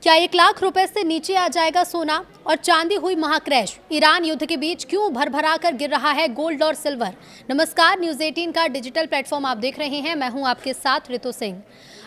क्या 1 लाख रुपए से नीचे आ जाएगा सोना और चांदी हुई महाक्रैश। ईरान युद्ध के बीच क्यों भरभरा कर गिर रहा है गोल्ड और सिल्वर। नमस्कार, न्यूज 18 का डिजिटल प्लेटफॉर्म आप देख रहे हैं। मैं हूं आपके साथ रितु सिंह।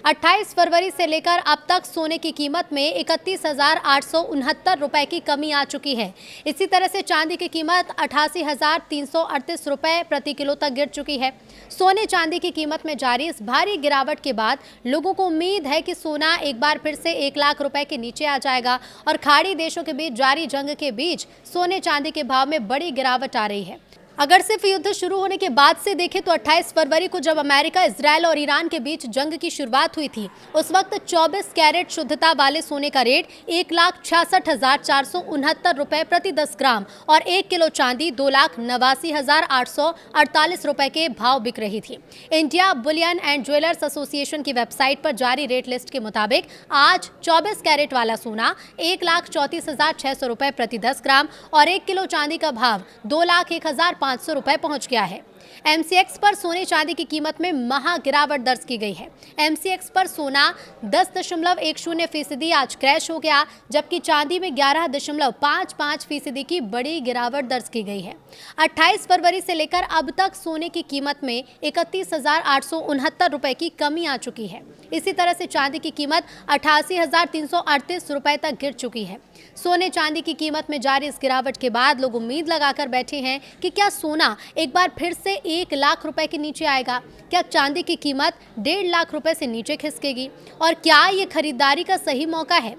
28 फरवरी से लेकर अब तक सोने की कीमत में 31,869 रुपए की कमी आ चुकी है। इसी तरह से चांदी की कीमत 88,338 रुपए प्रति किलो तक गिर चुकी है। सोने चांदी की कीमत में जारी इस भारी गिरावट के बाद लोगों को उम्मीद है कि सोना एक बार फिर से 1 लाख रुपए के नीचे आ जाएगा और खाड़ी देशों के बीच जारी जंग के बीच सोने चांदी के भाव में बड़ी गिरावट आ रही है। अगर सिर्फ युद्ध शुरू होने के बाद से देखें तो 28 फरवरी को जब अमेरिका, इजरायल और ईरान के बीच जंग की शुरुआत हुई थी, उस वक्त 24 कैरेट शुद्धता वाले सोने का रेट 1,66,469 रुपए प्रति 10 ग्राम और 1 किलो चांदी 2,89,848 रुपए के भाव बिक रही थी। India Boolean and jewellers association की वेबसाइट पर जारी रेट लिस्ट के मुताबिक आज 24 कैरेट वाला सोना 1,34,600 रुपए प्रति 10 ग्राम और 1 किलो चांदी का भाव 2,01,500 रुपए पहुंच गया है। एमसीएक्स पर सोने चांदी की कीमत में महा गिरावट दर्ज की गई है। एमसीएक्स पर सोना 10.10% आज क्रैश हो गया, जबकि चांदी में 11.55% की बड़ी गिरावट दर्ज की गई है। 28 फरवरी से लेकर अब तक सोने की कीमत में 31,869 रुपए की कमी आ चुकी है। इसी तरह से चांदी की कीमत 88,338 रुपए तक गिर चुकी है। सोने चांदी की कीमत में जारी इस गिरावट के बाद लोग उम्मीद लगाकर बैठे हैं कि क्या सोना एक बार फिर से 1 लाख रुपए के नीचे आएगा। क्या चांदी की कीमत 1.5 लाख रुपए से नीचे खिसकेगी और क्या ये खरीदारी का सही मौका है।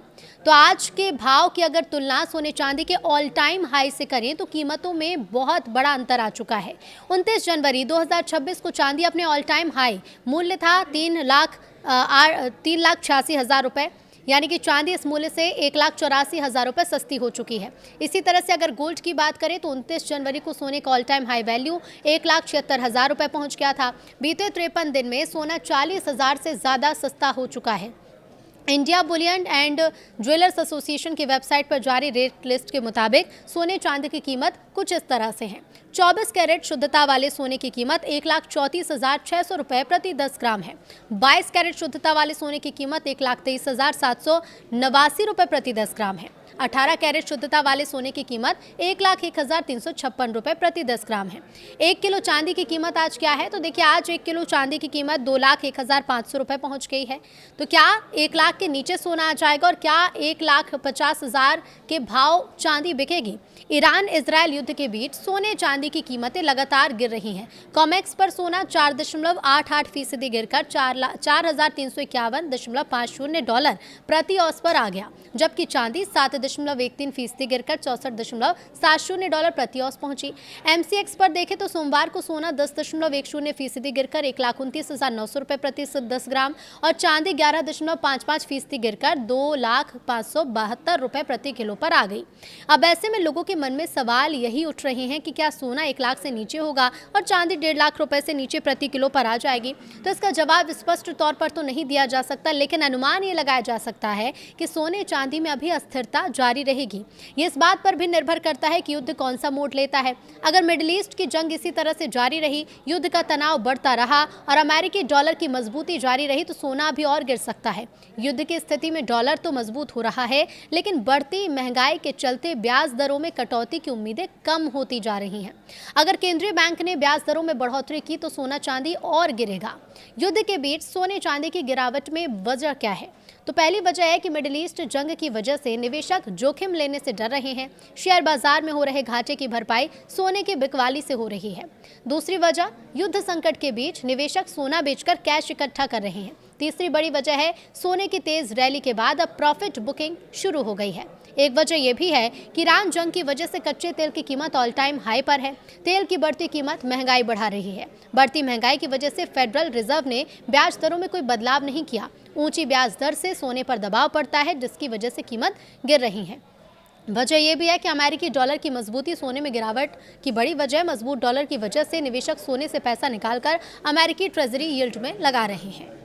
तो आज के भाव की अगर तुलना सोने चांदी के ऑल टाइम हाई से करें तो कीमतों में बहुत बड़ा अंतर आ चुका है। 29 जनवरी 2026 को चांदी अपने ऑल टाइम हाई मूल्य था 3,86,000 रुपए, यानी कि चांदी इस मूल्य से 1,84,000 रुपए सस्ती हो चुकी है। इसी तरह से अगर गोल्ड की बात करें तो 29 जनवरी को सोने का ऑल टाइम हाई वैल्यू 1,76,000 रुपए पहुंच गया था। बीते 53 दिन में सोना 40,000 से ज़्यादा सस्ता हो चुका है। India Boolean and jewellers association की वेबसाइट पर जारी रेट लिस्ट के मुताबिक सोने चांदी की कीमत कुछ इस तरह से है। 24 कैरेट शुद्धता वाले सोने की कीमत 1,34,600 रुपए प्रति 10 ग्राम है। 22 कैरेट शुद्धता वाले सोने की कीमत 1,23,789 रुपए प्रति 10 ग्राम है। 18 कैरेट शुद्धता वाले सोने की कीमत 1,01,356 रुपए प्रति 10 ग्राम है। 1 किलो चांदी की कीमत आज क्या है तो देखिए, आज 1 किलो चांदी की कीमत 2,01,500 रुपए पहुंच गई है। तो क्या 1 लाख के नीचे सोना आ जाएगा और क्या 1,50,000 के भाव चांदी बिकेगी। ईरान इजरायल युद्ध के बीच सोने चांदी की कीमतें लगातार गिर रही हैं। कॉमेक्स पर सोना 4.88% गिरकर 4,351.50 डॉलर प्रति औंस पर आ गया, जबकि चांदी 7.13% गिरकर 64.70 डॉलर प्रति औंस पहुंची। एमसीएक्स पर देखें तो सोमवार को सोना 10.10% गिरकर 1,29,900 रुपए प्रति 10 ग्राम और चांदी 11.55% गिरकर 2,05,72 रुपए प्रति किलो पर आ गई। अब ऐसे में लोगों के मन में सवाल यही उठ रहे हैं कि क्या सोना 1 लाख से नीचे होगा और चांदी 1.5 लाख रुपए से नीचे प्रति किलो पर आ जाएगी। तो इसका जवाब स्पष्ट तौर पर तो नहीं दिया जा सकता, लेकिन अनुमान ये लगाया जा सकता है कि सोने चांदी में अभी अस्थिरता जारी रहेगी। ये इस बात पर भी निर्भर करता है कि युद्ध कौन सा मोड़ लेता है। अगर मिडिल ईस्ट की जंग इसी तरह से जारी रही, युद्ध का तनाव बढ़ता रहा और अमेरिकी डॉलर की मजबूती जारी रही तो सोना अभी और गिर सकता है। युद्ध की स्थिति में डॉलर तो मजबूत हो रहा है, लेकिन बढ़ती महंगाई के चलते ब्याज दरों में कटौती की उम्मीदें कम होती जा रही हैं। अगर केंद्रीय बैंक ने ब्याज दरों में बढ़ोतरी की तो सोना चांदी और गिरेगा। युद्ध के बीच सोने चांदी की गिरावट में वजह क्या है तो पहली वजह है कि मिडिल ईस्ट जंग की वजह से निवेशक जोखिम लेने से डर रहे हैं। शेयर बाजार में हो रहे घाटे की भरपाई सोने की बिकवाली से हो रही है। दूसरी वजह, युद्ध संकट के बीच निवेशक सोना बेचकर कैश इकट्ठा कर रहे हैं। तीसरी बड़ी वजह है सोने की तेज रैली के बाद अब प्रॉफिट बुकिंग शुरू हो गई है। एक वजह यह भी है कि ईरान जंग की वजह से कच्चे तेल की कीमत ऑल टाइम हाई पर है। तेल की बढ़ती कीमत महंगाई बढ़ा रही है। बढ़ती महंगाई की वजह से फेडरल रिजर्व ने ब्याज दरों में कोई बदलाव नहीं किया। ऊंची ब्याज दर से सोने पर दबाव पड़ता है, जिसकी वजह से कीमत गिर रही है। वजह यह भी है कि अमेरिकी डॉलर की मजबूती सोने में गिरावट की बड़ी वजह। मजबूत डॉलर की वजह से निवेशक सोने से पैसा निकालकर अमेरिकी ट्रेजरी यील्ड में लगा रहे हैं।